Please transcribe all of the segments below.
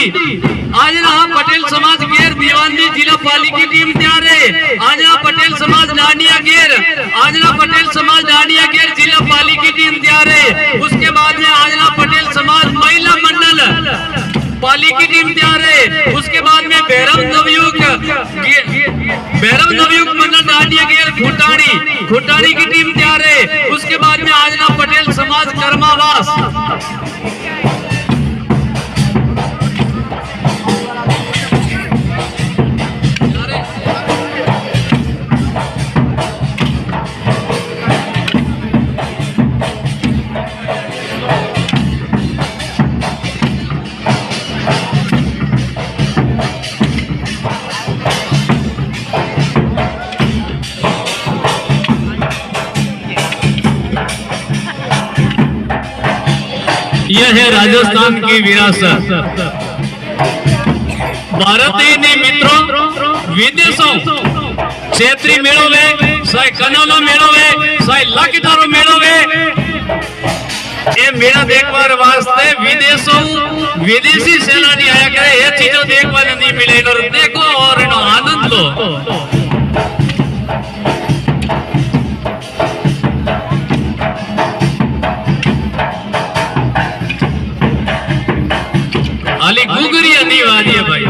आज ना पटेल समाज गेर दीवानदी जिला पाली की टीम तैयार है। आज ना पटेल समाज डांडिया गेर, आज ना पटेल समाज डांडिया गेर जिला पाली की टीम तैयार है। उसके बाद में आज ना पटेल समाज महिला मंडल पाली की टीम तैयार है। उसके बाद में भैरव नवयुग मंडल डांडिया गेर खुटानी की टीम तैयार है। उसके बाद में आज ना पटेल समाज कर्मावास यह है राजस्थान की विरासत। भारतीय मित्रों विदेशों क्षेत्रीय मेड़ो में साय कनौलो मेड़ो में साय लाखीदारो मेड़ो में ये मेला देखवार वास्ते विदेशों विदेशी सैलानी आया करे। ये चीजों देखवाने नहीं मिले और देखो और इनो आनंद लो। अली गुगरिया नहीं वादी है भाई।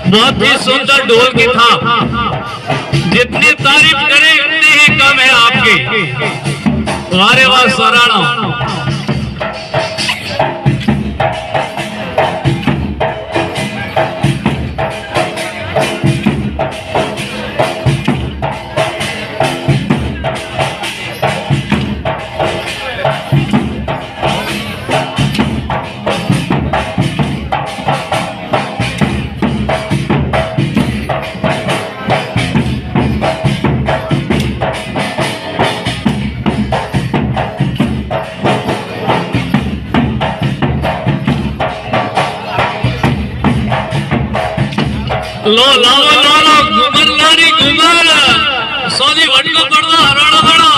बहुत ही सुंदर ढोल की थाप, जितनी तारीफ करे उतनी ही कम है आपकी। वारे वाह सराहना। लो लाओ लाओ घुमर लारी घुमर सोनी वटको पड़दा हराणो बड़ा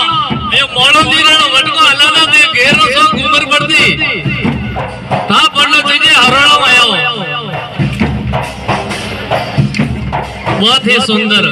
ये मोड़ो दीराणो वटको हलाला दे घेरो सो घुमर पड़दी था पड़नो चाहिए हराणो आयो। बहुत ही सुंदर।